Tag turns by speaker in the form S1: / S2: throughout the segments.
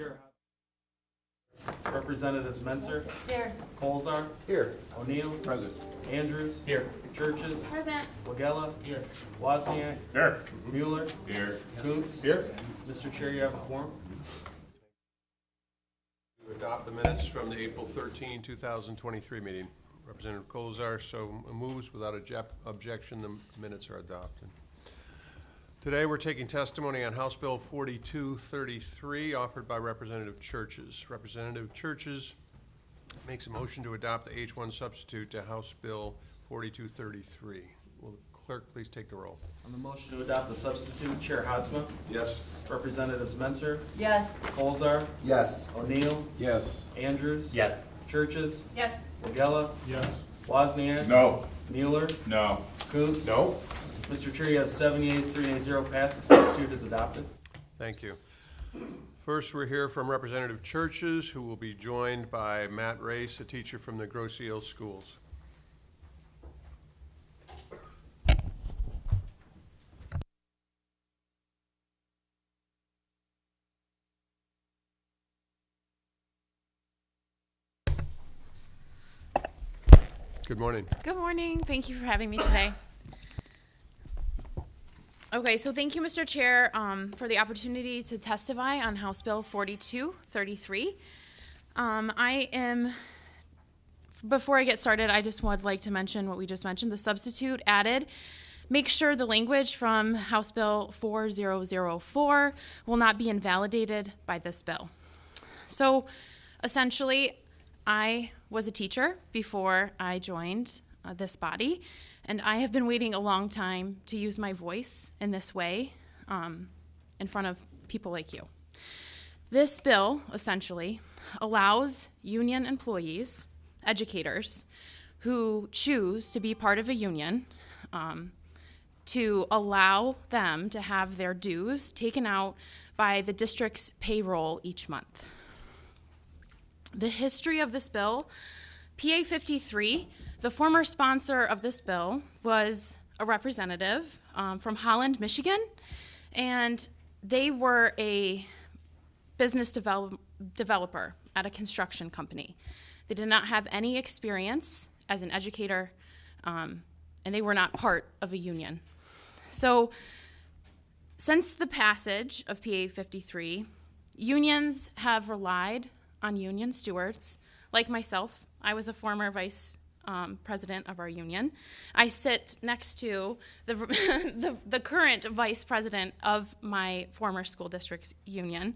S1: Chair. Representatives Menser,
S2: Here.
S1: Colzar,
S3: Here.
S1: O'Neill,
S3: Present.
S1: Andrews,
S3: Here.
S1: Churches,
S2: Present.
S1: Wagella,
S3: Here.
S1: Wozniak,
S3: Here.
S1: Mueller,
S3: Here.
S1: Coontz.
S3: Here.
S1: Mr. Chair, you have a quorum.
S4: To adopt the minutes from the April 13, 2023 meeting. Representative Colzar so moves. Without objection, the minutes are adopted. Today, we're taking testimony on House Bill 4233, offered by Representative Churches. Representative Churches makes a motion to adopt the H1 substitute to House Bill 4233. Will the clerk please take the roll?
S1: On the motion to adopt the substitute, Chair Hodsma,
S4: Yes.
S1: Representatives Menser,
S2: Yes.
S1: Colzar,
S3: Yes.
S1: O'Neill,
S3: Yes.
S1: Andrews,
S3: Yes.
S1: Churches,
S2: Yes.
S1: Wagella,
S3: Yes.
S1: Wozniak,
S3: No.
S1: Mueller,
S3: No.
S1: Coontz.
S4: No.
S1: Mr. Chair, you have 7 yeas, 3 nays, 0 passes. Substitute is adopted.
S4: Thank you. First, we'll hear from Representative Churches, who will be joined by Matt Race, a teacher from the Grosse Ile Schools. Good morning.
S5: Good morning. Thank you for having me today. Okay, so thank you, Mr. Chair, for the opportunity to testify on House Bill 4233. Before I get started, I just would like to mention what we just mentioned. The substitute added, make sure the language from House Bill 4004 will not be invalidated by this bill. So essentially, I was a teacher before I joined this body, and I have been waiting a long time to use my voice in this way in front of people like you. This bill essentially allows union employees, educators, who choose to be part of a union to allow them to have their dues taken out by the district's payroll each month. The history of this bill, PA 53, the former sponsor of this bill was a representative from Holland, Michigan, and they were a business developer at a construction company. They did not have any experience as an educator, and they were not part of a union. So since the passage of PA 53, unions have relied on union stewards like myself. I was a former vice president of our union. I sit next to the current vice president of my former school district's union,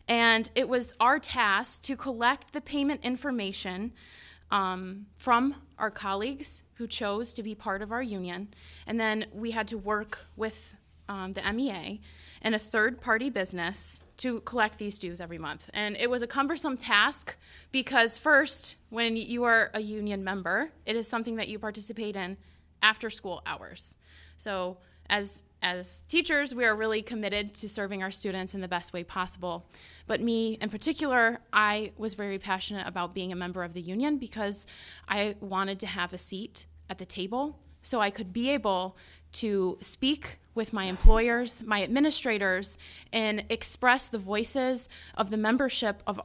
S5: and it was our task to collect the payment information from our colleagues who chose to be part of our union, and then we had to work with the MEA and a third-party business to collect these dues every month. And it was a cumbersome task because first, when you are a union member, it is something that you participate in after school hours. So as teachers, we are really committed to serving our students in the best way possible. But me in particular, I was very passionate about being a member of the union because I wanted to have a seat at the table so I could be able to speak with my employers, my administrators, and express the voices of the membership of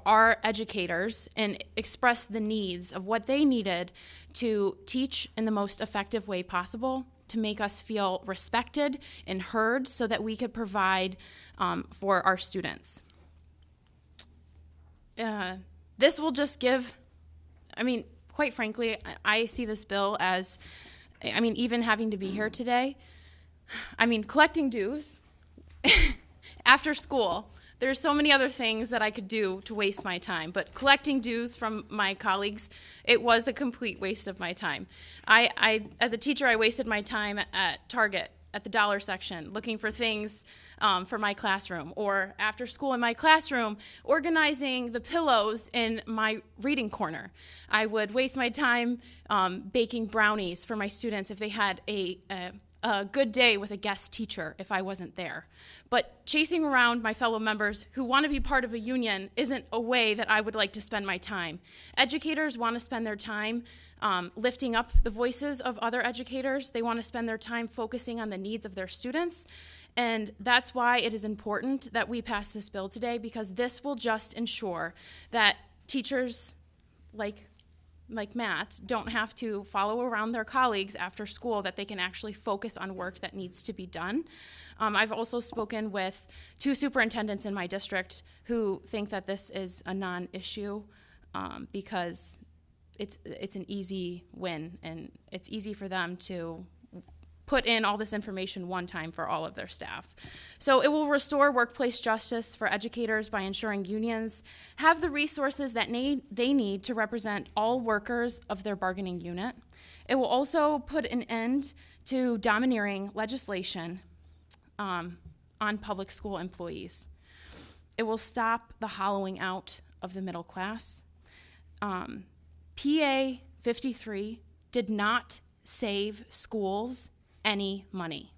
S5: our educators and express the needs of what they needed to teach in the most effective way possible to make us feel respected and heard so that we could provide for our students. This will just give, quite frankly, I see this bill as, even having to be here today, collecting dues after school. There's so many other things that I could do to waste my time, but collecting dues from my colleagues, it was a complete waste of my time. As a teacher, I wasted my time at Target, at the dollar section, looking for things for my classroom, or after school in my classroom, organizing the pillows in my reading corner. I would waste my time baking brownies for my students if they had a a good day with a guest teacher if I wasn't there. But chasing around my fellow members who want to be part of a union isn't a way that I would like to spend my time. Educators want to spend their time lifting up the voices of other educators. They want to spend their time focusing on the needs of their students. And that's why it is important that we pass this bill today, because this will just ensure that teachers like Matt don't have to follow around their colleagues after school, that they can actually focus on work that needs to be done. I've also spoken with 2 superintendents in my district who think that this is a non-issue because it's an easy win, and it's easy for them to put in all this information one time for all of their staff. So it will restore workplace justice for educators by ensuring unions have the resources that they need to represent all workers of their bargaining unit. It will also put an end to domineering legislation on public school employees. It will stop the hollowing out of the middle class. PA 53 did not save schools any money.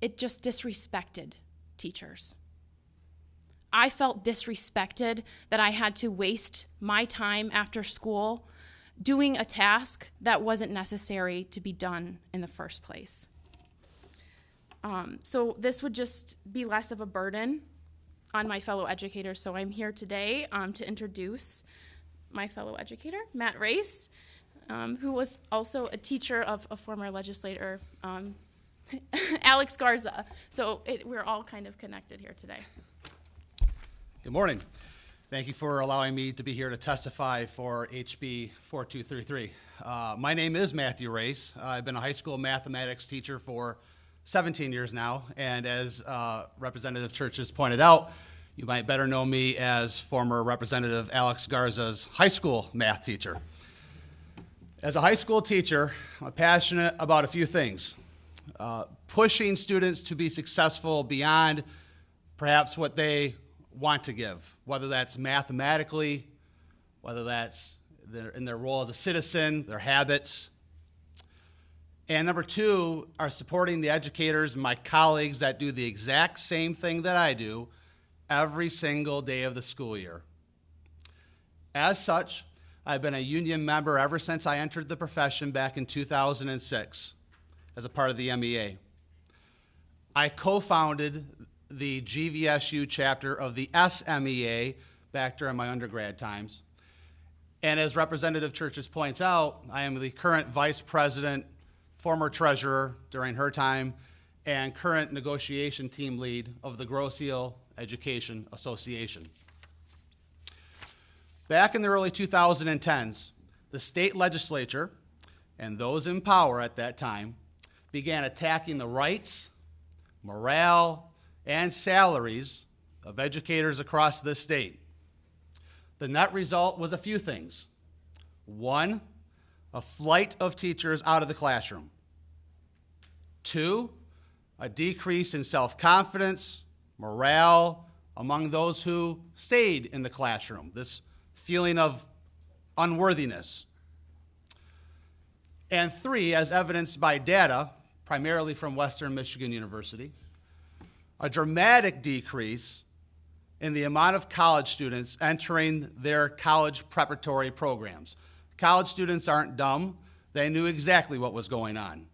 S5: It just disrespected teachers. I felt disrespected that I had to waste my time after school doing a task that wasn't necessary to be done in the first place. So this would just be less of a burden on my fellow educators. So I'm here today to introduce my fellow educator, Matt Race, who was also a teacher of a former legislator, Alex Garza. So we're all kind of connected here today.
S2: Good morning. Thank you for allowing me to be here to testify for HB 4233. My name is Matthew Race. I've been a high school mathematics teacher for 17 years now, and as Representative Church has pointed out, you might better know me as former Representative Alex Garza's high school math teacher. As a high school teacher, I'm passionate about a few things. Pushing students to be successful beyond perhaps what they want to give, whether that's mathematically, whether that's in their role as a citizen, their habits. And number 2 are supporting the educators and my colleagues that do the exact same thing that I do every single day of the school year. As such, I've been a union member ever since I entered the profession back in 2006 as a part of the MEA. I co-founded the GVSU chapter of the SMEA back during my undergrad times. And as Representative Churches points out, I am the current vice president, former treasurer during her time, and current negotiation team lead of the Grosse Ile Education Association. Back in the early 2010s, the state legislature and those in power at that time began attacking the rights, morale, and salaries of educators across this state. The net result was a few things. 1, a flight of teachers out of the classroom. 2, a decrease in self-confidence, morale among those who stayed in the classroom, this feeling of unworthiness. And 3, as evidenced by data, primarily from Western Michigan University, a dramatic decrease in the amount of college students entering their college preparatory programs. College students aren't dumb. They knew exactly what was going on.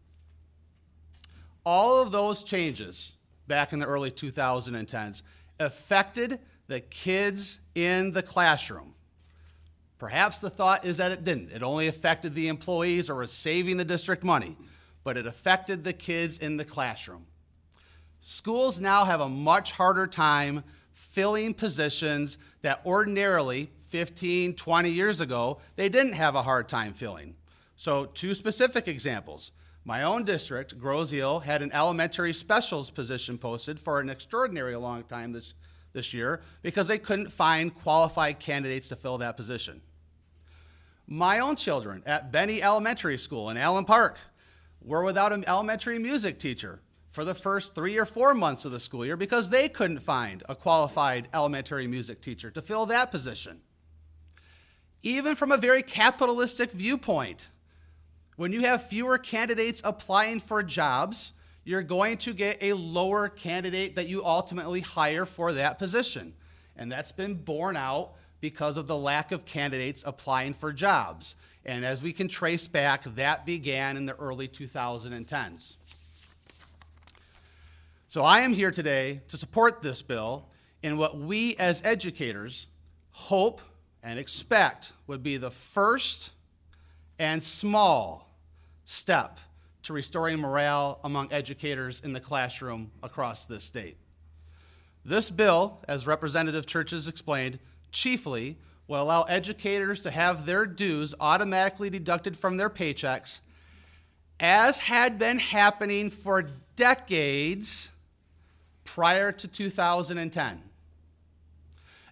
S2: All of those changes back in the early 2010s affected the kids in the classroom. Perhaps the thought is that it didn't. It only affected the employees or was saving the district money, but it affected the kids in the classroom. Schools now have a much harder time filling positions that ordinarily 15, 20 years ago, they didn't have a hard time filling. So 2 specific examples. My own district, Grosse Ile, had an elementary specials position posted for an extraordinary long time this year because they couldn't find qualified candidates to fill that position. My own children at Benny Elementary School in Allen Park were without an elementary music teacher for the first 3 or 4 months of the school year because they couldn't find a qualified elementary music teacher to fill that position. Even from a very capitalistic viewpoint, When you have fewer candidates applying for jobs, you're going to get a lower candidate that you ultimately hire for that position. And that's been borne out because of the lack of candidates applying for jobs. And as we can trace back, that began in the early 2010s. So I am here today to support this bill in what we as educators hope and expect would be the first and small step to restoring morale among educators in the classroom across this state. This bill, as Representative Churches explained, chiefly will allow educators to have their dues automatically deducted from their paychecks, as had been happening for decades prior to 2010.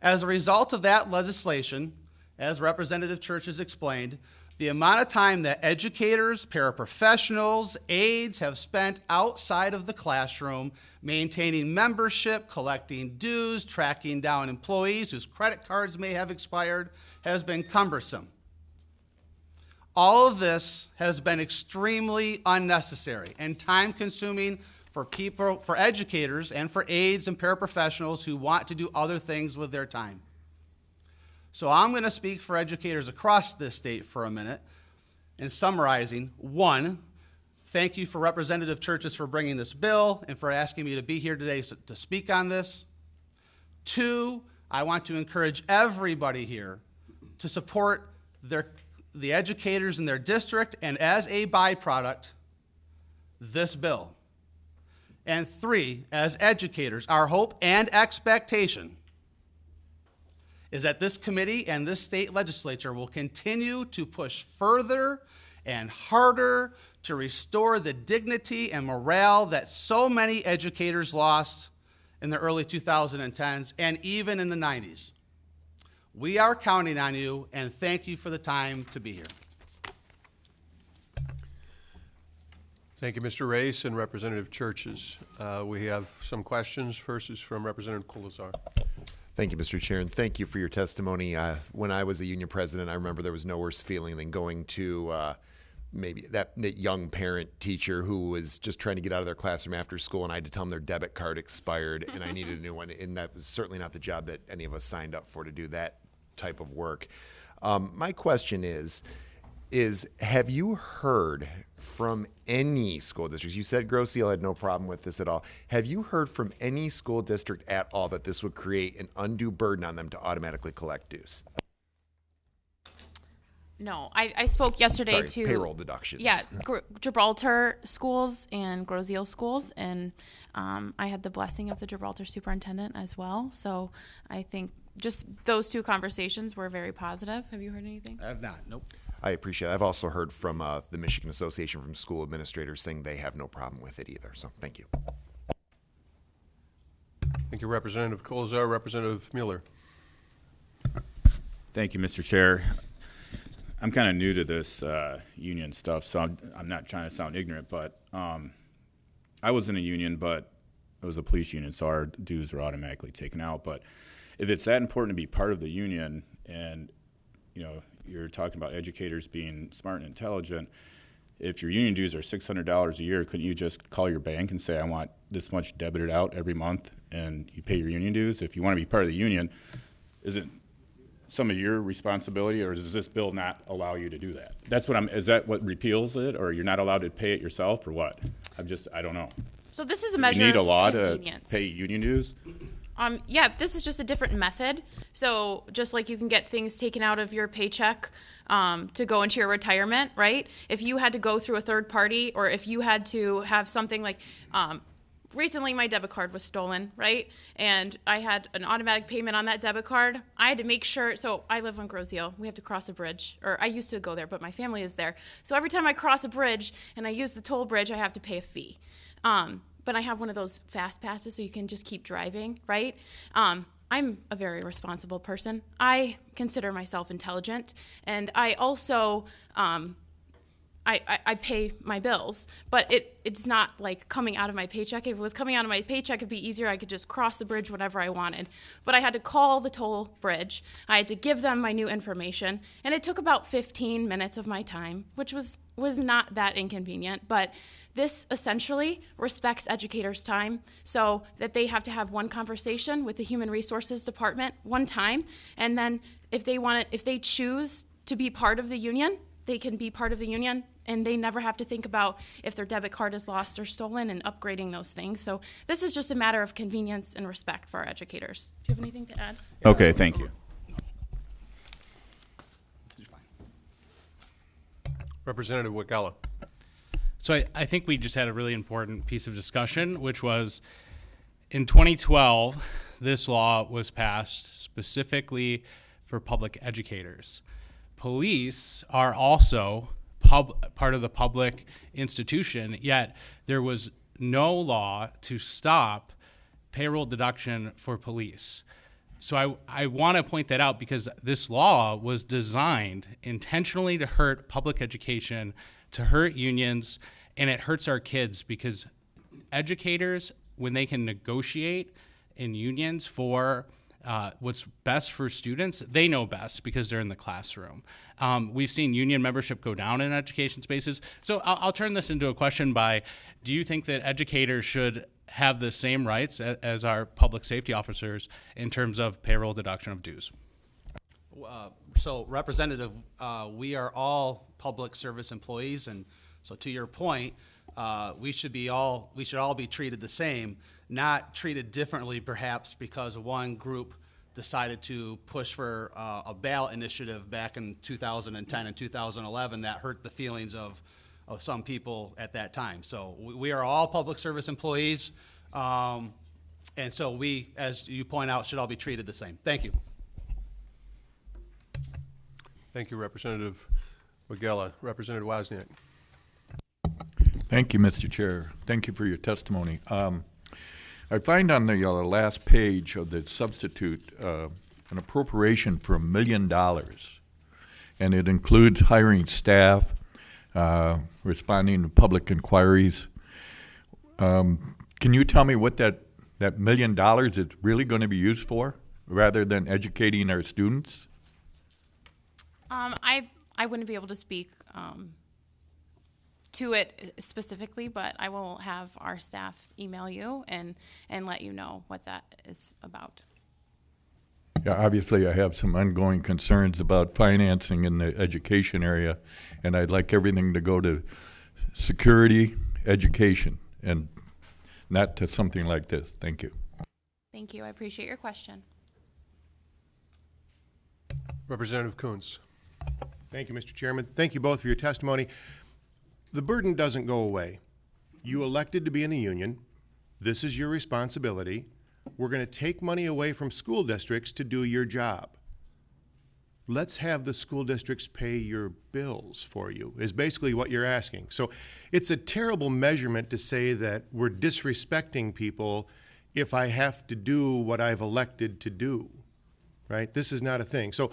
S2: As a result of that legislation, as Representative Churches explained, the amount of time that educators, paraprofessionals, aides have spent outside of the classroom maintaining membership, collecting dues, tracking down employees whose credit cards may have expired has been cumbersome. All of this has been extremely unnecessary and time-consuming for people, for educators, and for aides and paraprofessionals who want to do other things with their time. So I'm going to speak for educators across this state for a minute in summarizing. One, thank you for Representative Churches for bringing this bill and for asking me to be here today to speak on this. Two, I want to encourage everybody here to support the educators in their district and, as a byproduct, this bill. And three, as educators, our hope and expectation is that this committee and this state legislature will continue to push further and harder to restore the dignity and morale that so many educators lost in the early 2010s and even in the 90s. We are counting on you, and thank you for the time to be here.
S4: Thank you, Mr. Race and Representative Churches. We have some questions. First is from Representative Colasar.
S3: Thank you, Mr. Chair, and thank you for your testimony. When I was a union president, I remember there was no worse feeling than going to maybe that young parent teacher who was just trying to get out of their classroom after school, and I had to tell them their debit card expired and I needed a new one. And that was certainly not the job that any of us signed up for, to do that type of work. My question is have you heard from any school districts? You said Grosse Ile had no problem with this at all. Have you heard from any school district at all that this would create an undue burden on them to automatically collect dues?
S5: No, I spoke yesterday to
S3: payroll deductions.
S5: Yeah, Gibraltar schools and Grosse Ile schools, and I had the blessing of the Gibraltar superintendent as well. So I think just those two conversations were very positive. Have you heard anything?
S2: I have not. Nope.
S3: I appreciate it. I've also heard from the Michigan Association from School Administrators saying they have no problem with it either. So thank you.
S4: Thank you, Representative Colasar. Representative Mueller.
S6: Thank you, Mr. Chair. I'm kind of new to this union stuff, so I'm not trying to sound ignorant, but I was in a union, but it was a police union, so our dues were automatically taken out. But if it's that important to be part of the union, and you're talking about educators being smart and intelligent, if your union dues are $600 a year, couldn't you just call your bank and say, I want this much debited out every month, and you pay your union dues? If you want to be part of the union, is it some of your responsibility, or does this bill not allow you to do that? Is that what repeals it, or you're not allowed to pay it yourself, or what? I don't know.
S5: So this is a
S6: Do
S5: measure
S6: you need a
S5: of
S6: law to
S5: convenience.
S6: pay union dues?
S5: Yeah, this is just a different method. So just like you can get things taken out of your paycheck to go into your retirement, right? If you had to go through a third party, or if you had to have something like, recently my debit card was stolen, right? And I had an automatic payment on that debit card. I had to make sure, so I live on Grosse Ile. We have to cross a bridge, or I used to go there, but my family is there. So every time I cross a bridge and I use the toll bridge, I have to pay a fee. But I have one of those fast passes so you can just keep driving, right? I'm a very responsible person. I consider myself intelligent, and I also I pay my bills, but it's not like coming out of my paycheck. If it was coming out of my paycheck, it'd be easier. I could just cross the bridge whenever I wanted. But I had to call the toll bridge. I had to give them my new information, and it took about 15 minutes of my time, which was not that inconvenient. But this essentially respects educators' time, so that they have to have one conversation with the Human Resources Department one time, and then if they choose to be part of the union, they can be part of the union, and they never have to think about if their debit card is lost or stolen and upgrading those things. So this is just a matter of convenience and respect for our educators. Do you have anything to add?
S6: Okay, thank you.
S4: Representative Wigella.
S1: So I think we just had a really important piece of discussion, which was in 2012, this law was passed specifically for public educators. Police are also part of the public institution, yet there was no law to stop payroll deduction for police. So I want to point that out because this law was designed intentionally to hurt public education, to hurt unions, and it hurts our kids because educators, when they can negotiate in unions for what's best for students, they know best because they're in the classroom. We've seen union membership go down in education spaces. So I'll turn this into a question by, do you think that educators should have the same rights as our public safety officers in terms of payroll deduction of dues?
S2: So Representative, we are all public service employees, and so to your point, we should all be treated the same, not treated differently perhaps because one group decided to push for a ballot initiative back in 2010 and 2011 that hurt the feelings of some people at that time. So we are all public service employees, and so we, as you point out, should all be treated the same. Thank you.
S4: Thank you, Representative Wigella. Representative Wozniak.
S7: Thank you, Mr. Chair. Thank you for your testimony. I find on the last page of the substitute an appropriation for $1 million, and it includes hiring staff, responding to public inquiries. Can you tell me what that $1 million is really going to be used for, rather than educating our students?
S5: I wouldn't be able to speak to it specifically, but I will have our staff email you and let you know what that is about.
S7: Yeah, obviously I have some ongoing concerns about financing in the education area, and I'd like everything to go to security, education, and not to something like this. Thank you.
S5: Thank you. I appreciate your question.
S4: Representative Coons.
S8: Thank you, Mr. Chairman. Thank you both for your testimony. The burden doesn't go away. You elected to be in the union. This is your responsibility. We're going to take money away from school districts to do your job. Let's have the school districts pay your bills for you, is basically what you're asking. So it's a terrible measurement to say that we're disrespecting people if I have to do what I've elected to do, right? This is not a thing. So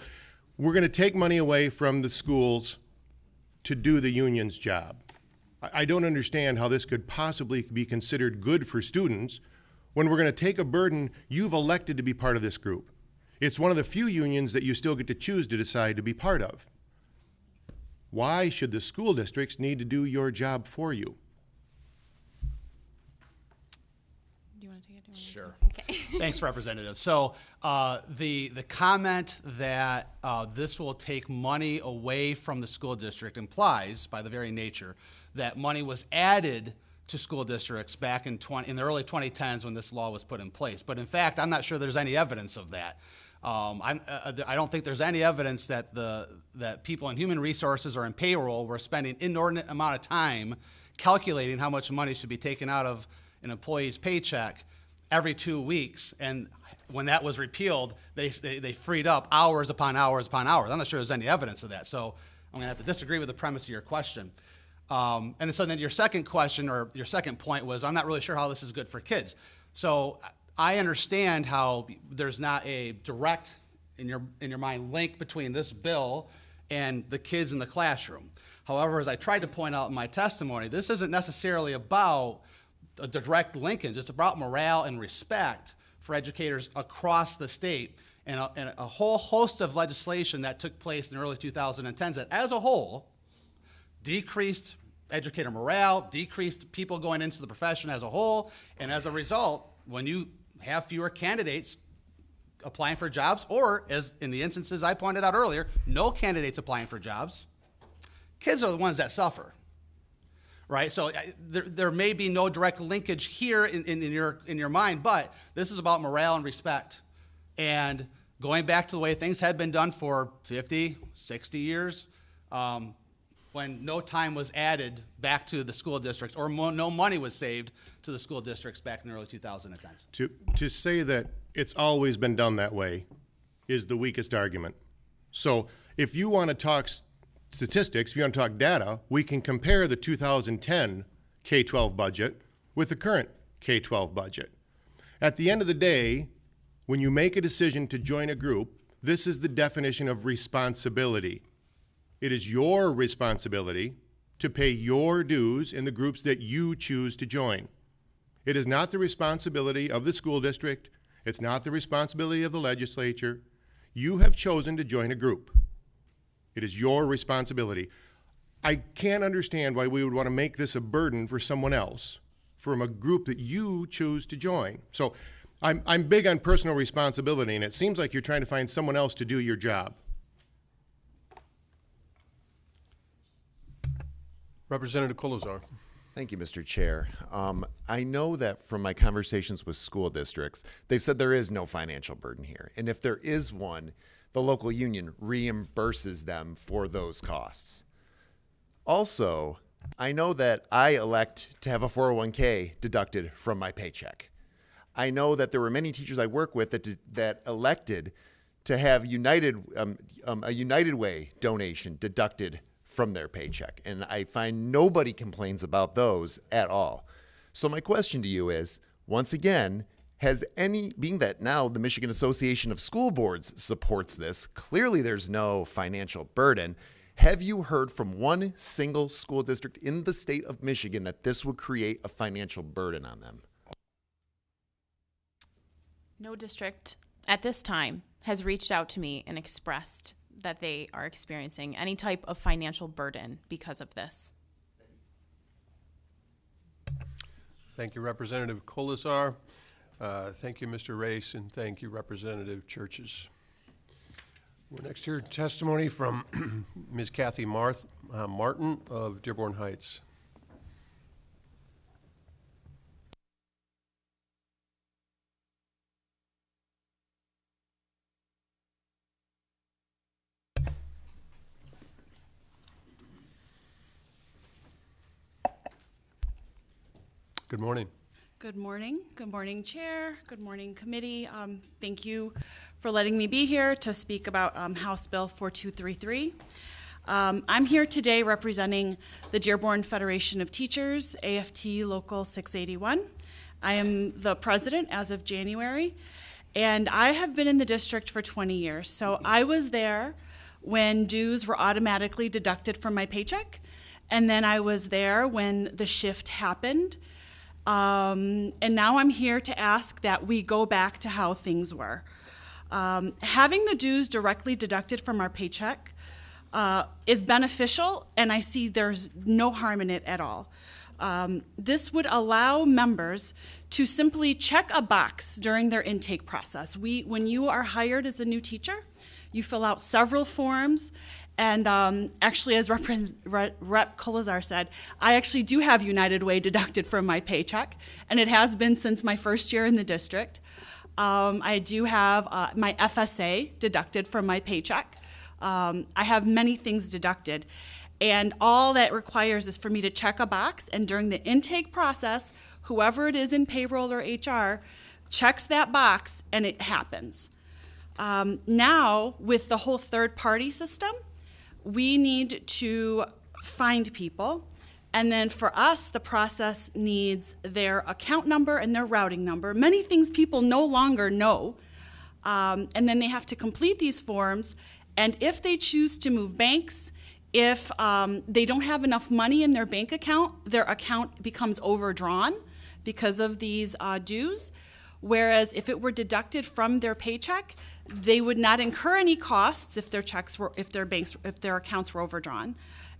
S8: we're going to take money away from the schools to do the union's job. I don't understand how this could possibly be considered good for students when we're going to take a burden. You've elected to be part of this group. It's one of the few unions that you still get to choose to decide to be part of. Why should the school districts need to do your job for you?
S5: Do you want to take it?
S2: Sure.
S5: Okay.
S2: Thanks, Representative. So the comment that this will take money away from the school district implies, by the very nature, that money was added to school districts back in the early 2010s when this law was put in place. But in fact, I'm not sure there's any evidence of that. I don't think there's any evidence that that people in human resources or in payroll were spending inordinate amount of time calculating how much money should be taken out of an employee's paycheck every 2 weeks. And when that was repealed, they freed up hours upon hours upon hours. I'm not sure there's any evidence of that. So I'm going to have to disagree with the premise of your question. And so then your second question or your second point was, I'm not really sure how this is good for kids. So I understand how there's not a direct, in your mind, link between this bill and the kids in the classroom. However, as I tried to point out in my testimony, this isn't necessarily about a direct linkage. It's about morale and respect for educators across the state, and a whole host of legislation that took place in the early 2010s that, as a whole, decreased educator morale, decreased people going into the profession as a whole, and as a result, when you have fewer candidates applying for jobs, or as in the instances I pointed out earlier, no candidates applying for jobs, kids are the ones that suffer, right? So there may be no direct linkage here in your mind, but this is about morale and respect, and going back to the way things had been done for 50, 60 years, when no time was added back to the school districts, or no money was saved to the school districts back in the early 2010s.
S8: To say that it's always been done that way is the weakest argument. So if you want to talk statistics, if you want to talk data, we can compare the 2010 K-12 budget with the current K-12 budget. At the end of the day, when you make a decision to join a group, this is the definition of responsibility. It is your responsibility to pay your dues in the groups that you choose to join. It is not the responsibility of the school district. It's not the responsibility of the legislature. You have chosen to join a group. It is your responsibility. I can't understand why we would want to make this a burden for someone else from a group that you choose to join. So I'm big on personal responsibility, and it seems like you're trying to find someone else to do your job.
S4: Representative Colasar.
S3: Thank you, Mr. Chair. I know that from my conversations with school districts, they've said there is no financial burden here. And if there is one, the local union reimburses them for those costs. Also, I know that I elect to have a 401k deducted from my paycheck. I know that there were many teachers I work with that elected to have a United Way donation deducted from their paycheck. And I find nobody complains about those at all. So my question to you is, once again, being that now the Michigan Association of School Boards supports this, clearly there's no financial burden. Have you heard from one single school district in the state of Michigan that this would create a financial burden on them?
S5: No district at this time has reached out to me and expressed that they are experiencing any type of financial burden because of this.
S4: Thank you, Representative Colasar. Thank you, Mr. Race, and thank you, Representative Churches. We're next to hear testimony from Ms. Kathy Martin of Dearborn Heights. Good morning.
S9: Good morning. Good morning, Chair. Good morning, Committee. Thank you for letting me be here to speak about House Bill 4233. I'm here today representing the Dearborn Federation of Teachers, AFT Local 681. I am the president as of January, and I have been in the district for 20 years. So I was there when dues were automatically deducted from my paycheck, and then I was there when the shift happened. And now I'm here to ask that we go back to how things were. Having the dues directly deducted from our paycheck is beneficial, and I see there's no harm in it at all. This would allow members to simply check a box during their intake process. When you are hired as a new teacher, you fill out several forms. And actually, as Rep. Colasar said, I actually do have United Way deducted from my paycheck, and it has been since my first year in the district. I do have my FSA deducted from my paycheck. I have many things deducted, and all that requires is for me to check a box, and during the intake process, whoever it is in payroll or HR checks that box, and it happens. Now, with the whole third-party system, we need to find people, and then for us, the process needs their account number and their routing number. Many things people no longer know, and then they have to complete these forms, And if they choose to move banks, if they don't have enough money in their bank account, their account becomes overdrawn because of these dues. Whereas if it were deducted from their paycheck, they would not incur any costs if their accounts were overdrawn.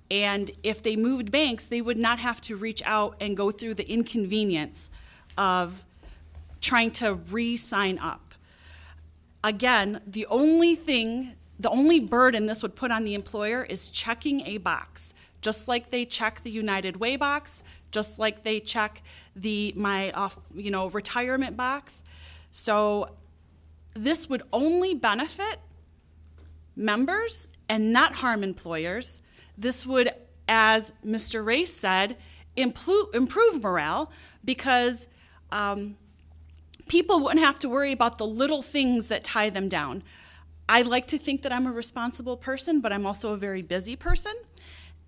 S9: And if they moved banks, they would not have to reach out and go through the inconvenience of trying to re-sign up. Again, the only burden this would put on the employer is checking a box, just like they check the United Way box, just like they check my retirement box. So this would only benefit members and not harm employers. This would, as Mr. Race said, improve morale because people wouldn't have to worry about the little things that tie them down. I like to think that I'm a responsible person, but I'm also a very busy person.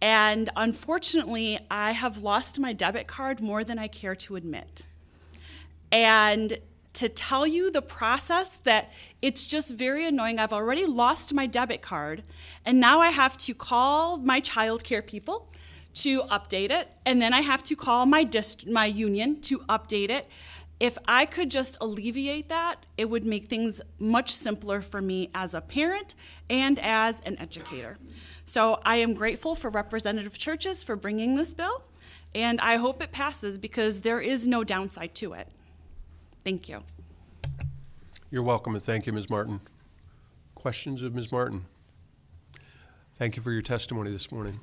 S9: And unfortunately, I have lost my debit card more than I care to admit. And to tell you the process that it's just very annoying. I've already lost my debit card, and now I have to call my child care people to update it, and then I have to call my union to update it. If I could just alleviate that, it would make things much simpler for me as a parent and as an educator. So I am grateful for Representative Churches for bringing this bill, and I hope it passes because there is no downside to it. Thank you.
S4: You're welcome, and thank you, Ms. Martin. Questions of Ms. Martin? Thank you for your testimony this morning.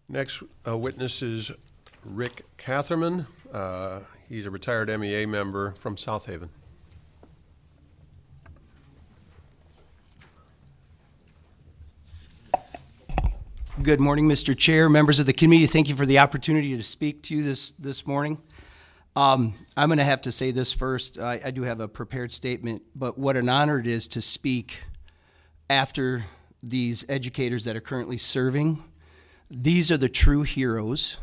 S4: Next witness is Rick Catherman. He's a retired MEA member from South Haven.
S10: Good morning, Mr. Chair, members of the committee. Thank you for the opportunity to speak to you this morning. I'm going to have to say this first. I do have a prepared statement, but what an honor it is to speak after these educators that are currently serving. These are the true heroes,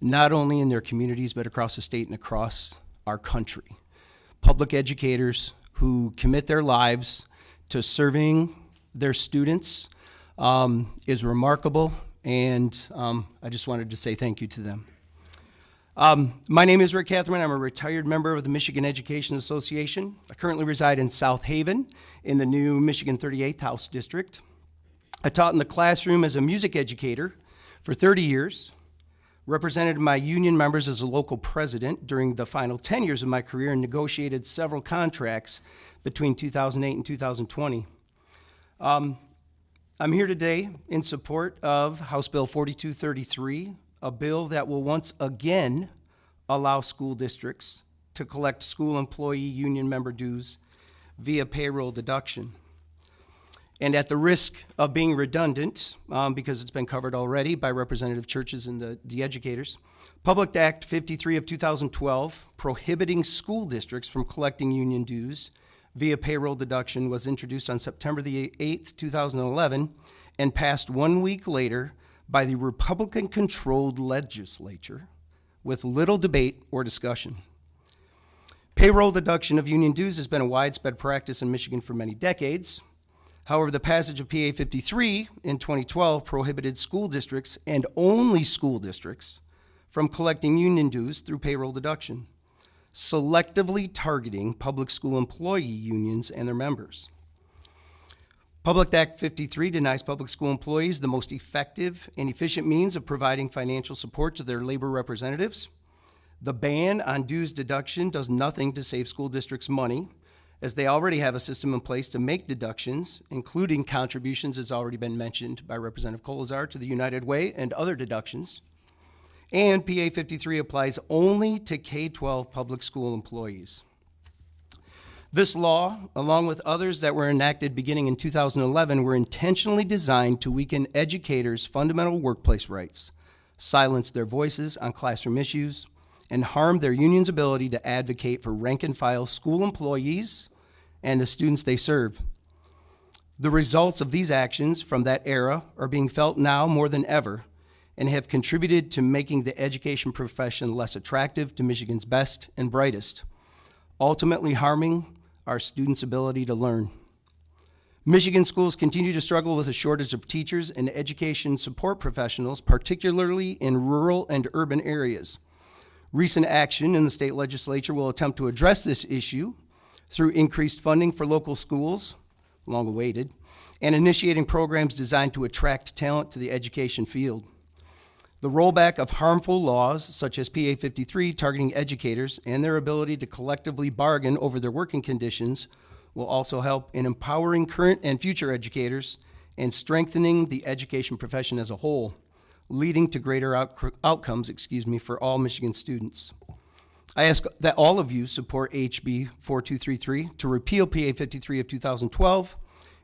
S10: not only in their communities, but across the state and across our country. Public educators who commit their lives to serving their students is remarkable, and I just wanted to say thank you to them. My name is Rick Catherman. I'm a retired member of the Michigan Education Association. I currently reside in South Haven in the new Michigan 38th House District. I taught in the classroom as a music educator for 30 years, represented my union members as a local president during the final 10 years of my career, and negotiated several contracts between 2008 and 2020. I'm here today in support of House Bill 4233, a bill that will once again allow school districts to collect school employee union member dues via payroll deduction. And at the risk of being redundant, because it's been covered already by Representative Churches and the educators, Public Act 53 of 2012, prohibiting school districts from collecting union dues via payroll deduction, was introduced on September the 8th, 2011, and passed 1 week later by the Republican-controlled legislature with little debate or discussion. Payroll deduction of union dues has been a widespread practice in Michigan for many decades. However, the passage of PA 53 in 2012 prohibited school districts, and only school districts, from collecting union dues through payroll deduction, selectively targeting public school employee unions and their members. Public Act 53 denies public school employees the most effective and efficient means of providing financial support to their labor representatives. The ban on dues deduction does nothing to save school districts money, as they already have a system in place to make deductions, including contributions, as already been mentioned by Representative Kolazar, to the United Way and other deductions. And PA 53 applies only to K-12 public school employees. This law, along with others that were enacted beginning in 2011, were intentionally designed to weaken educators' fundamental workplace rights, silence their voices on classroom issues, and harm their union's ability to advocate for rank-and-file school employees and the students they serve. The results of these actions from that era are being felt now more than ever and have contributed to making the education profession less attractive to Michigan's best and brightest, ultimately harming our students' ability to learn. Michigan schools continue to struggle with a shortage of teachers and education support professionals, particularly in rural and urban areas. Recent action in the state legislature will attempt to address this issue through increased funding for local schools, long awaited, and initiating programs designed to attract talent to the education field. The rollback of harmful laws such as PA 53 targeting educators and their ability to collectively bargain over their working conditions will also help in empowering current and future educators and strengthening the education profession as a whole, leading to greater outcomes for all Michigan students. I ask that all of you support HB 4233 to repeal PA 53 of 2012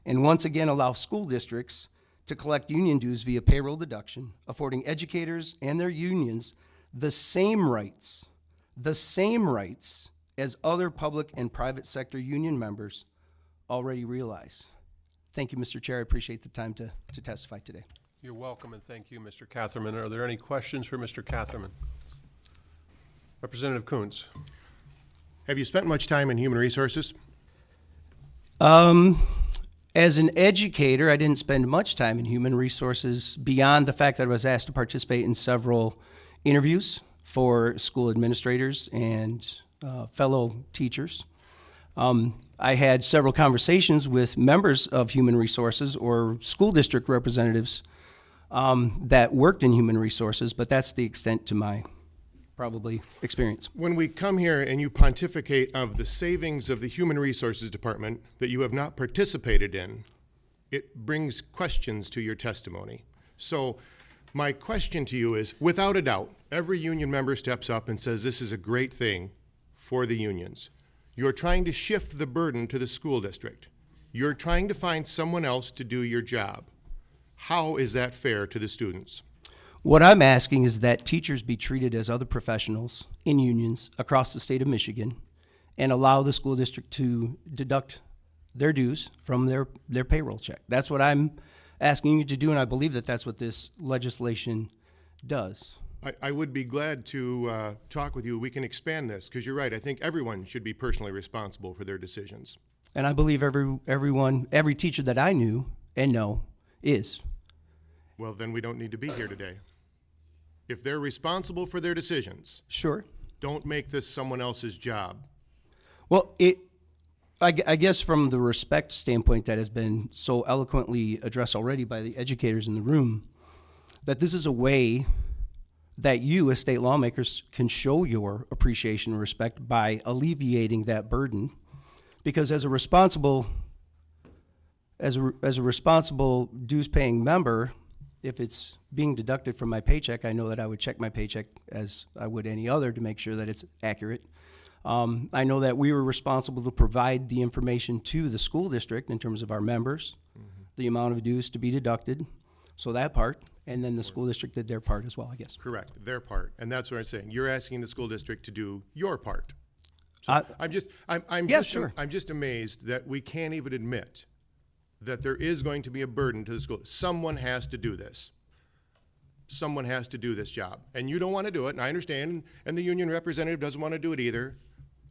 S10: and once again allow school districts to collect union dues via payroll deduction, affording educators and their unions the same rights as other public and private sector union members already realize. Thank you, Mr. Chair. I appreciate the time to testify today.
S4: You're welcome, and thank you, Mr. Catherman. Are there any questions for Mr. Catherman? Representative Coons.
S8: Have you spent much time in human resources?
S10: As an educator, I didn't spend much time in human resources beyond the fact that I was asked to participate in several interviews for school administrators and fellow teachers. I had several conversations with members of human resources or school district representatives that worked in human resources, but that's the extent to my probably experience.
S8: When we come here and you pontificate of the savings of the Human Resources Department that you have not participated in, it brings questions to your testimony. So my question to you is, without a doubt, every union member steps up and says this is a great thing for the unions. You're trying to shift the burden to the school district. You're trying to find someone else to do your job. How is that fair to the students?
S10: What I'm asking is that teachers be treated as other professionals in unions across the state of Michigan and allow the school district to deduct their dues from their payroll check. That's what I'm asking you to do, and I believe that that's what this legislation does.
S8: I would be glad to talk with you. We can expand this, because you're right. I think everyone should be personally responsible for their decisions.
S10: And I believe every teacher that I knew and know is.
S8: Well, then we don't need to be here today. If they're responsible for their decisions,
S10: Sure.
S8: don't make this someone else's job.
S10: Well, I guess from the respect standpoint that has been so eloquently addressed already by the educators in the room, that this is a way that you as state lawmakers can show your appreciation and respect by alleviating that burden. Because as a responsible dues-paying member, if it's being deducted from my paycheck, I know that I would check my paycheck as I would any other to make sure that it's accurate. I know that we were responsible to provide the information to the school district in terms of our members, the amount of dues to be deducted, so that part, and then the school district did their part as well, I guess.
S8: Correct, their part. And that's what I'm saying. You're asking the school district to do your part. So I'm just amazed that we can't even admit that there is going to be a burden to the school. Someone has to do this. Someone has to do this job. And you don't want to do it, and I understand, and the union representative doesn't want to do it either.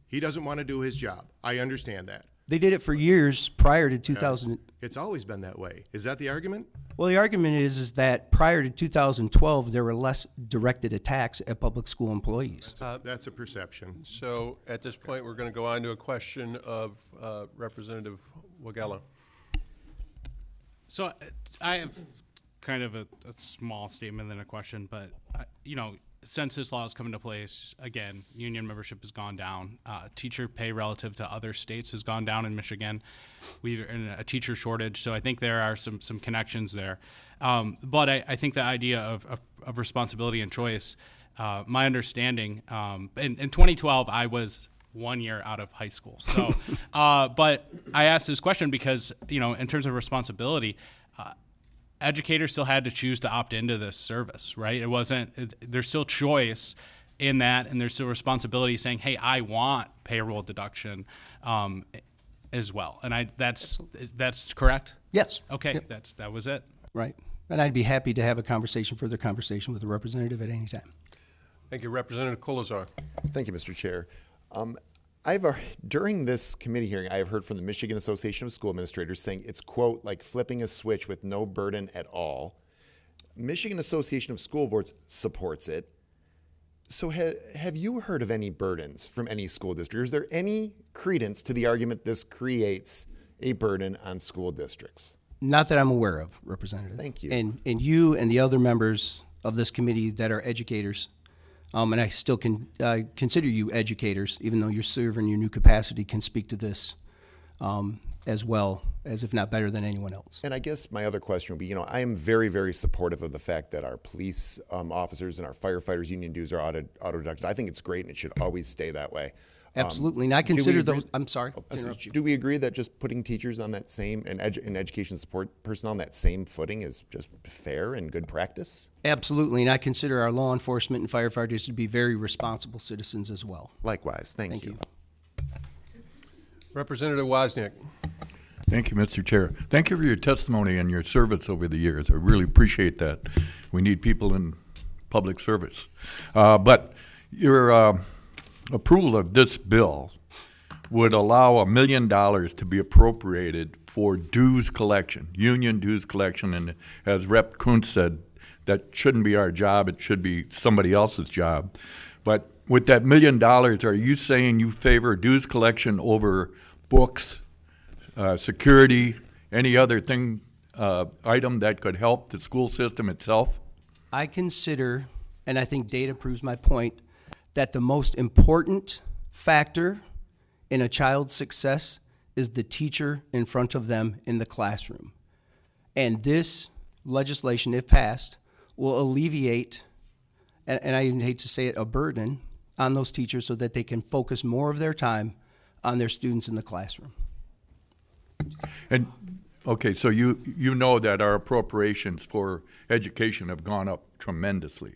S8: He doesn't want to do his job. I understand that.
S10: They did it for years prior to 2000.
S8: It's always been that way. Is that the argument?
S10: Well, the argument is that prior to 2012, there were less directed attacks at public school employees.
S8: That's a perception.
S4: So at this point, we're going to go on to a question of Representative Wagella.
S1: So I have kind of a small statement than a question, but since this law has come into place, again, union membership has gone down. Teacher pay relative to other states has gone down in Michigan. We're in a teacher shortage, so I think there are some connections there. But I think the idea of responsibility and choice, my understanding, in 2012, I was 1 year out of high school. So, but I asked this question because, in terms of responsibility, educators still had to choose to opt into this service, right? There's still choice in that, and there's still responsibility saying, hey, I want payroll deduction as well. And that's correct?
S10: Yes.
S1: Okay,
S10: Yep.
S1: that was it.
S10: Right. And I'd be happy to have a further conversation with the representative at any time.
S4: Thank you. Representative Kolazar.
S3: Thank you, Mr. Chair. During this committee hearing, I have heard from the Michigan Association of School Administrators saying it's, quote, like flipping a switch with no burden at all. Michigan Association of School Boards supports it. So have you heard of any burdens from any school district? Is there any credence to the argument this creates a burden on school districts?
S10: Not that I'm aware of, Representative.
S3: Thank you.
S10: And you and the other members of this committee that are educators, and I still can consider you educators, even though you're serving your new capacity, can speak to this as well as, if not better than anyone else.
S3: And I guess my other question would be, I am very, very supportive of the fact that our police officers and our firefighters' union dues are auto-deducted. I think it's great, and it should always stay that way.
S10: Absolutely, and I consider those. I'm sorry.
S3: Do we agree that just putting teachers on that same and education support personnel on that same footing is just fair and good practice?
S10: Absolutely, and I consider our law enforcement and firefighters to be very responsible citizens as well.
S3: Likewise, thank you.
S4: Representative Wozniak.
S7: Thank you, Mr. Chair. Thank you for your testimony and your service over the years. I really appreciate that. We need people in public service. But your approval of this bill would allow $1 million to be appropriated for dues collection, union dues collection, and as Rep. Kuntz said, that shouldn't be our job, it should be somebody else's job. But with that $1 million, are you saying you favor dues collection over books, security, any other thing, item that could help the school system itself?
S10: I consider, and I think data proves my point, that the most important factor in a child's success is the teacher in front of them in the classroom. And this legislation, if passed, will alleviate, and I even hate to say it, a burden on those teachers so that they can focus more of their time on their students in the classroom.
S7: And okay, so you know that our appropriations for education have gone up tremendously.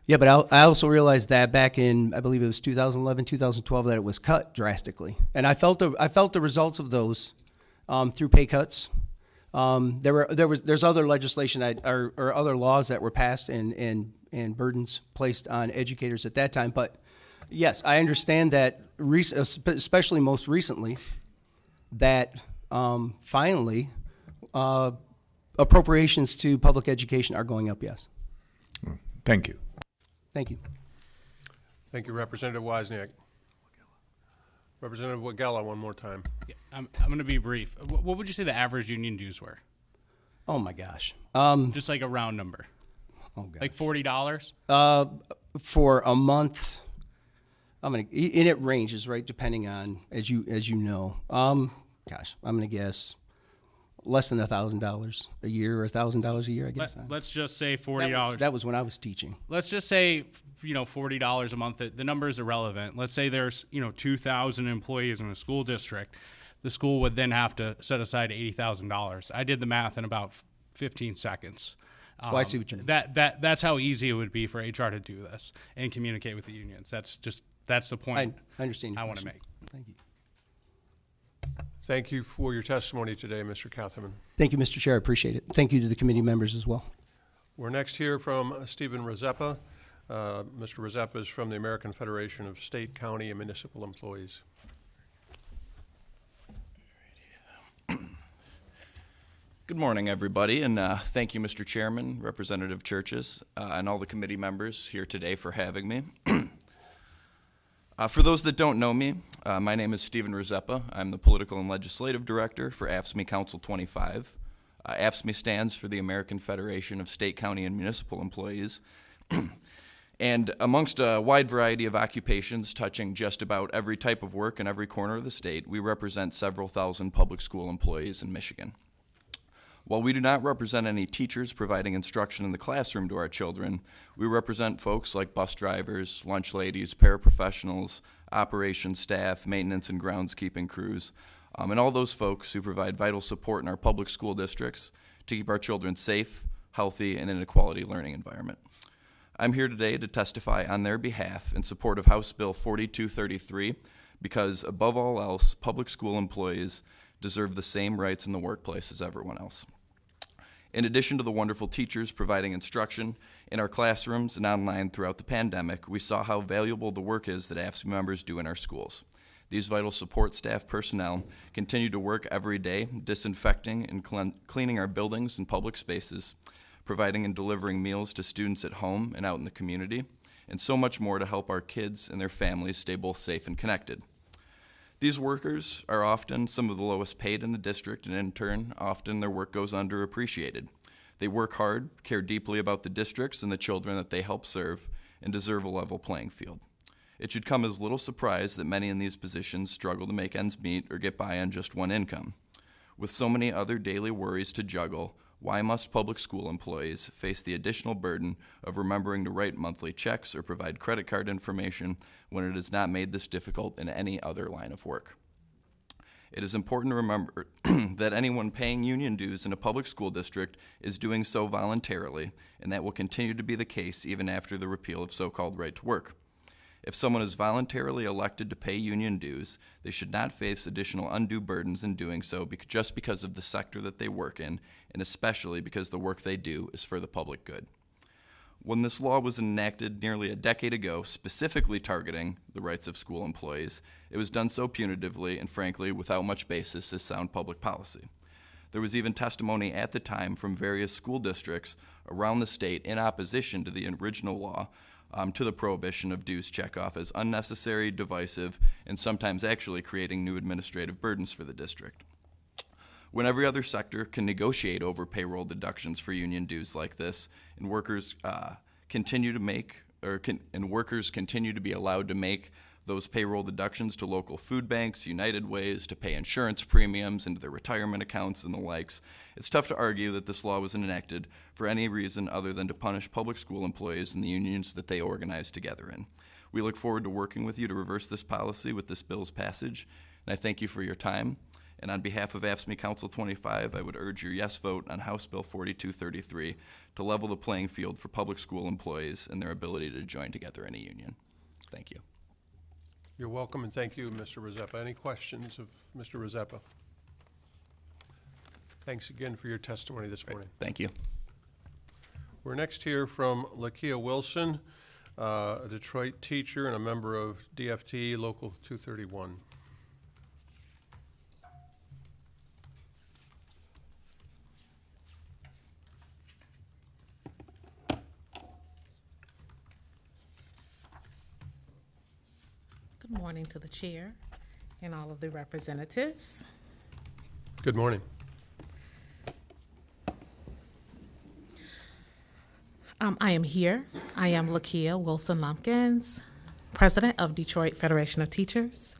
S10: Yeah, but I also realized that back in, I believe it was 2011, 2012, that it was cut drastically, and I felt the results of those through pay cuts. There's other legislation or other laws that were passed and burdens placed on educators at that time. But yes, I understand that, especially most recently, that finally appropriations to public education are going up. Yes.
S7: Thank you.
S10: Thank you.
S4: Thank you, Representative Wozniak. Representative Wagella, one more time.
S1: Yeah, I'm going to be brief. What would you say the average union dues were?
S10: Oh my gosh.
S1: Just like a round number.
S10: Oh gosh.
S1: Like $40?
S10: For a month, and it ranges, right, depending on, as you know. Gosh, I'm going to guess less than $1,000 a year or $1,000 a year, I guess.
S1: Let's just say $40.
S10: That was when I was teaching.
S1: Let's just say, $40 a month. The number is irrelevant. Let's say there's, 2,000 employees in a school district. The school would then have to set aside $80,000. I did the math in about 15 seconds.
S10: I see what you mean.
S1: That's how easy it would be for HR to do this and communicate with the unions. That's the point
S10: I understand.
S1: I want to make.
S10: Thank you.
S4: Thank you for your testimony today, Mr. Catherman.
S10: Thank you, Mr. Chair. I appreciate it. Thank you to the committee members as well.
S4: We're next here from Stephen Rezeppa. Mr. Rezeppa is from the American Federation of State, County, and Municipal Employees.
S11: Good morning, everybody, and thank you, Mr. Chairman, Representative Churches, and all the committee members here today for having me. For those that don't know me, my name is Stephen Rezeppa. I'm the Political and Legislative Director for AFSCME Council 25. AFSCME stands for the American Federation of State, County, and Municipal Employees. And amongst a wide variety of occupations touching just about every type of work in every corner of the state, we represent several thousand public school employees in Michigan. While we do not represent any teachers providing instruction in the classroom to our children, we represent folks like bus drivers, lunch ladies, paraprofessionals, operations staff, maintenance and groundskeeping crews, and all those folks who provide vital support in our public school districts to keep our children safe, healthy, and in a quality learning environment. I'm here today to testify on their behalf in support of House Bill 4233 because, above all else, public school employees deserve the same rights in the workplace as everyone else. In addition to the wonderful teachers providing instruction in our classrooms and online throughout the pandemic, we saw how valuable the work is that AFSCME members do in our schools. These vital support staff personnel continue to work every day disinfecting and cleaning our buildings and public spaces, providing and delivering meals to students at home and out in the community, and so much more to help our kids and their families stay both safe and connected. These workers are often some of the lowest paid in the district, and in turn, often their work goes underappreciated. They work hard, care deeply about the districts and the children that they help serve, and deserve a level playing field. It should come as little surprise that many in these positions struggle to make ends meet or get by on just one income. With so many other daily worries to juggle, why must public school employees face the additional burden of remembering to write monthly checks or provide credit card information when it is not made this difficult in any other line of work? It is important to remember that anyone paying union dues in a public school district is doing so voluntarily, and that will continue to be the case even after the repeal of so-called right to work. If someone is voluntarily elected to pay union dues, they should not face additional undue burdens in doing so just because of the sector that they work in, and especially because the work they do is for the public good. When this law was enacted nearly a decade ago, specifically targeting the rights of school employees, it was done so punitively and frankly without much basis as sound public policy. There was even testimony at the time from various school districts around the state in opposition to the original law to the prohibition of dues checkoff as unnecessary, divisive, and sometimes actually creating new administrative burdens for the district. When every other sector can negotiate over payroll deductions for union dues like this, and workers continue to be allowed to make those payroll deductions to local food banks, United Ways, to pay insurance premiums into their retirement accounts and the likes, it's tough to argue that this law was enacted for any reason other than to punish public school employees and the unions that they organize together in. We look forward to working with you to reverse this policy with this bill's passage, and I thank you for your time. And on behalf of AFSCME Council 25, I would urge your yes vote on House Bill 4233 to level the playing field for public school employees and their ability to join together in a union. Thank you.
S4: You're welcome, and thank you, Mr. Rezeppa. Any questions of Mr. Rezeppa? Thanks again for your testimony this morning.
S11: Thank you.
S4: We're next here from Lakia Wilson, a Detroit teacher and a member of DFT Local 231.
S12: Good morning to the chair and all of the representatives.
S4: Good morning.
S12: I am here. I am Lakia Wilson Lumpkins, president of Detroit Federation of Teachers,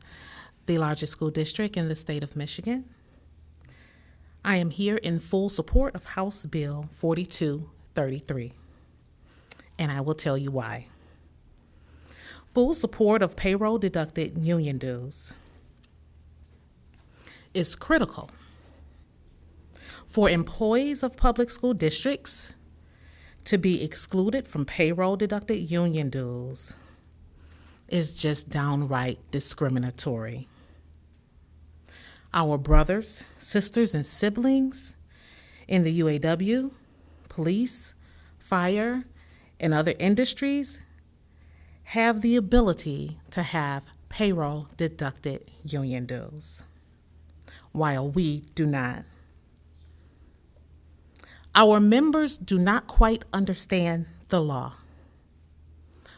S12: the largest school district in the state of Michigan. I am here in full support of House Bill 4233, and I will tell you why. Full support of payroll deducted union dues is critical for employees of public school districts to be excluded from payroll deducted union dues is just downright discriminatory. Our brothers, sisters, and siblings in the UAW, police, fire, and other industries have the ability to have payroll deducted union dues, while we do not. Our members do not quite understand the law,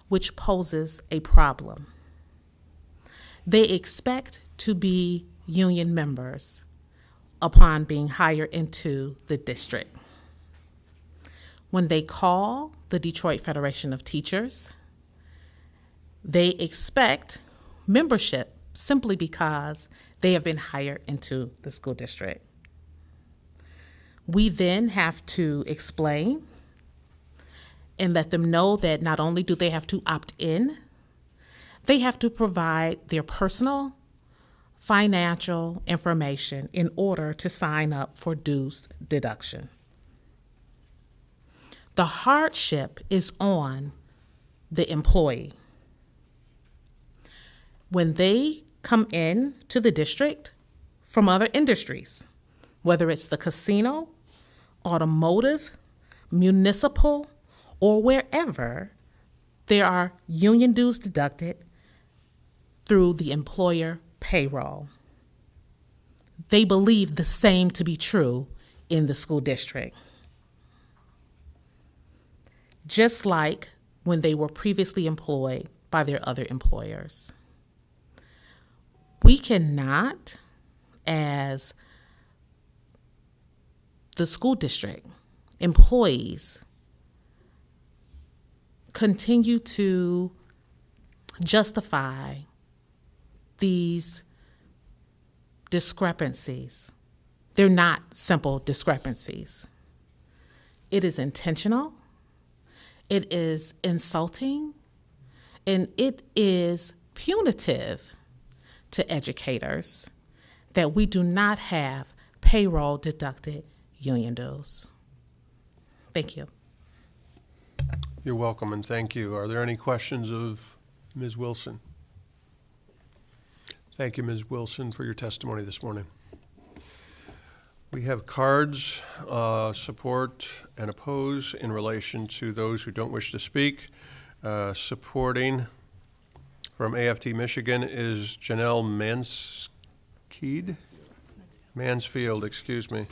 S12: which poses a problem. They expect to be union members upon being hired into the district. When they call the Detroit Federation of Teachers, they expect membership simply because they have been hired into the school district. We then have to explain and let them know that not only do they have to opt in, they have to provide their personal financial information in order to sign up for dues deduction. The hardship is on the employee. When they come in to the district from other industries, whether it's the casino, automotive, municipal, or wherever, there are union dues deducted through the employer payroll. They believe the same to be true in the school district. Just like when they were previously employed by their other employers. We cannot, as the school district employees, continue to justify these discrepancies. They're not simple discrepancies. It is intentional, it is insulting, and it is punitive to educators that we do not have payroll deducted union dues. Thank you.
S4: You're welcome, and thank you. Are there any questions of Ms. Wilson? Thank you, Ms. Wilson, for your testimony this morning. We have cards, support and oppose in relation to those who don't wish to speak. Supporting from AFT Michigan is Janelle Mansfield, excuse me.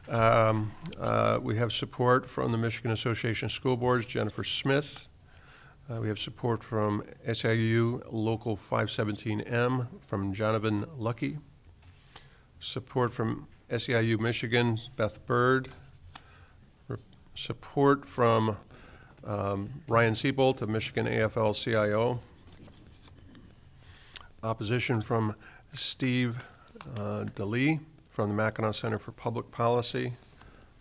S4: We have support from the Michigan Association of School Boards, Jennifer Smith. We have support from SIU Local 517M from Jonathan Lucky. Support from SEIU Michigan, Beth Bird. Support from Ryan Siebold of Michigan AFL-CIO. Opposition from Steve DeLee from the Mackinac Center for Public Policy.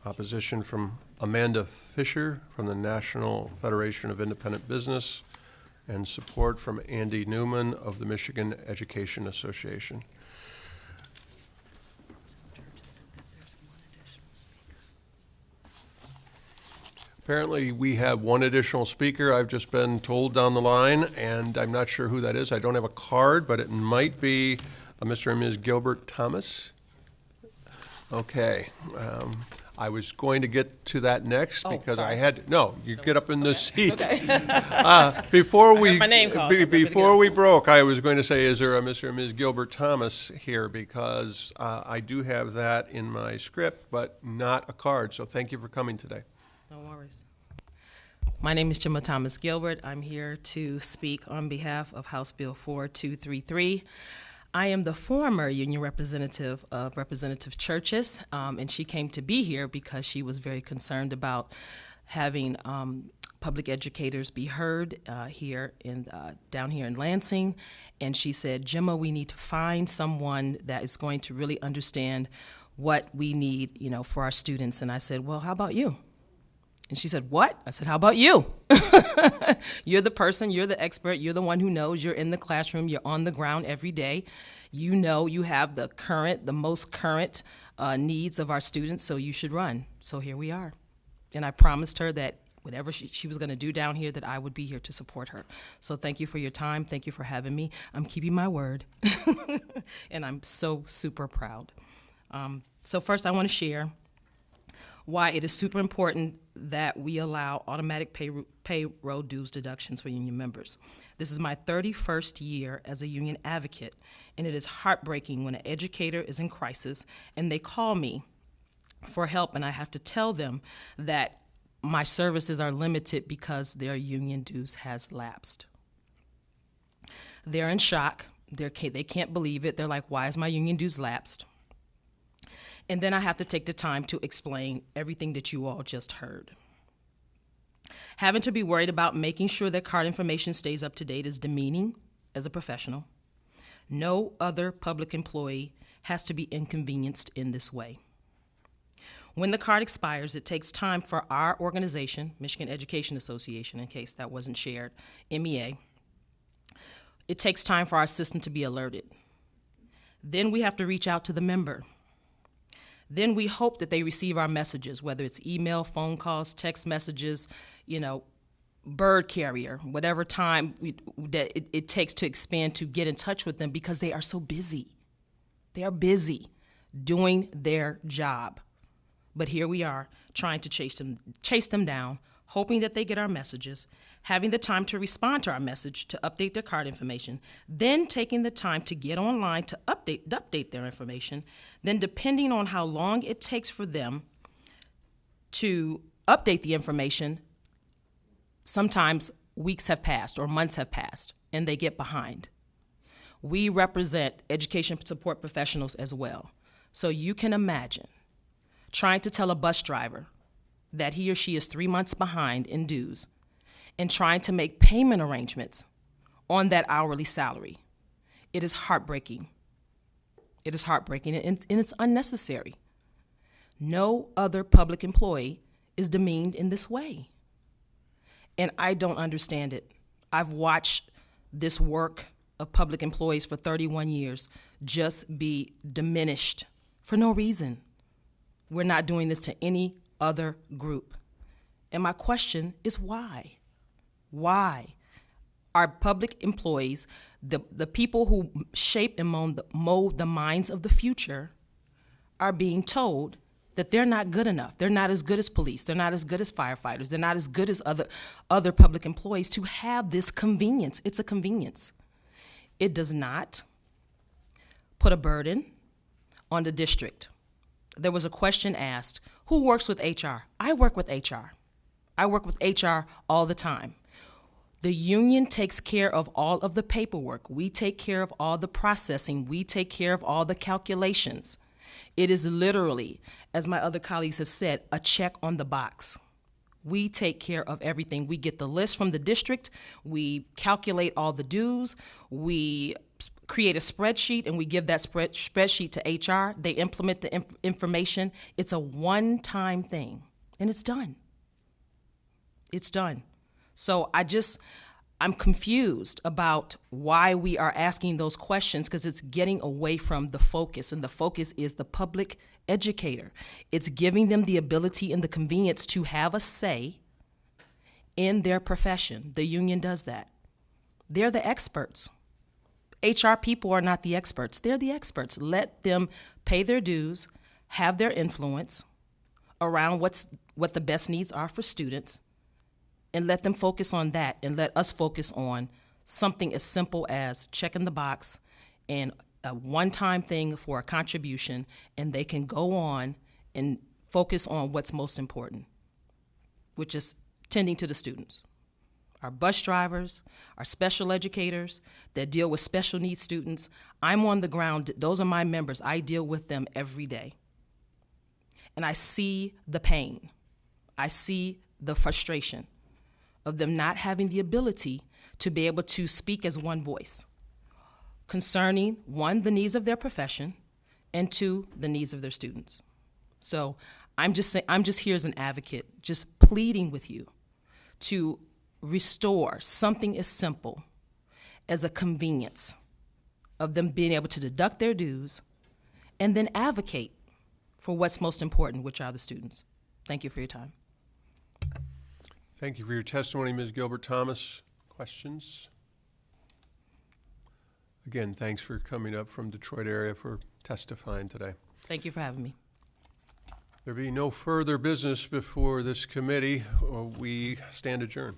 S4: Opposition from Amanda Fisher from the National Federation of Independent Business. And support from Andy Newman of the Michigan Education Association. Apparently, we have one additional speaker. I've just been told down the line, and I'm not sure who that is. I don't have a card, but it might be Mr. and Ms. Gilbert Thomas. Okay. I was going to get to that next because I had no. You get up in the seat. Okay. Before we broke, I was going to say, is there a Mr. and Ms. Gilbert Thomas here? Because I do have that in my script, but not a card. So thank you for coming today.
S13: No worries. My name is Gemma Thomas Gilbert. I'm here to speak on behalf of House Bill 4233. I am the former union representative of Representative Churches, and she came to be here because she was very concerned about having public educators be heard down here in Lansing. And she said, Gemma, we need to find someone that is going to really understand what we need, for our students. And I said, well, how about you? And she said, what? I said, how about you? You're the person, you're the expert, you're the one who knows, you're in the classroom, you're on the ground every day. You know you have the most current needs of our students, so you should run. So here we are. And I promised her that whatever she was going to do down here, that I would be here to support her. So thank you for your time. Thank you for having me. I'm keeping my word. And I'm so super proud. So first I want to share why it is super important that we allow automatic payroll dues deductions for union members. This is my 31st year as a union advocate, and it is heartbreaking when an educator is in crisis and they call me for help, and I have to tell them that my services are limited because their union dues has lapsed. They're in shock. They can't believe it. They're like, why is my union dues lapsed? And then I have to take the time to explain everything that you all just heard. Having to be worried about making sure that card information stays up to date is demeaning as a professional. No other public employee has to be inconvenienced in this way. When the card expires, it takes time for our organization, Michigan Education Association, in case that wasn't shared, MEA. It takes time for our system to be alerted. Then we have to reach out to the member. Then we hope that they receive our messages, whether it's email, phone calls, text messages, bird carrier, whatever time that it takes to expand to get in touch with them, because they are so busy. They are busy doing their job. But here we are trying to chase them down, hoping that they get our messages, having the time to respond to our message, to update their card information, then taking the time to get online to update their information, then depending on how long it takes for them to update the information, sometimes weeks have passed or months have passed and they get behind. We represent education support professionals as well. So you can imagine trying to tell a bus driver that he or she is 3 months behind in dues and trying to make payment arrangements on that hourly salary. It is heartbreaking. It is heartbreaking, and it's unnecessary. No other public employee is demeaned in this way. And I don't understand it. I've watched this work of public employees for 31 years just be diminished for no reason. We're not doing this to any other group. And my question is why? Why are public employees, the people who shape and mold the minds of the future, are being told that they're not good enough? They're not as good as police. They're not as good as firefighters. They're not as good as other public employees to have this convenience. It's a convenience. It does not put a burden on the district. There was a question asked, who works with HR? I work with HR. I work with HR all the time. The union takes care of all of the paperwork. We take care of all the processing. We take care of all the calculations. It is literally, as my other colleagues have said, a check on the box. We take care of everything. We get the list from the district. We calculate all the dues. We create a spreadsheet, and we give that spreadsheet to HR. They implement the information. It's a one-time thing, and it's done. It's done. So I'm confused about why we are asking those questions, because it's getting away from the focus, and the focus is the public educator. It's giving them the ability and the convenience to have a say in their profession. The union does that. They're the experts. HR people are not the experts. They're the experts. Let them pay their dues, have their influence around what the best needs are for students, and let them focus on that, and let us focus on something as simple as checking the box and a one-time thing for a contribution, and they can go on and focus on what's most important, which is tending to the students. Our bus drivers, our special educators that deal with special needs students, I'm on the ground. Those are my members. I deal with them every day. And I see the pain. I see the frustration of them not having the ability to be able to speak as one voice concerning, one, the needs of their profession, and two, the needs of their students. So I'm just here as an advocate, just pleading with you to restore something as simple as a convenience of them being able to deduct their dues and then advocate for what's most important, which are the students. Thank you for your time.
S4: Thank you for your testimony, Ms. Gilbert-Thomas. Questions? Again, thanks for coming up from Detroit area for testifying today.
S13: Thank you for having me.
S4: There being no further business before this committee, we stand adjourned.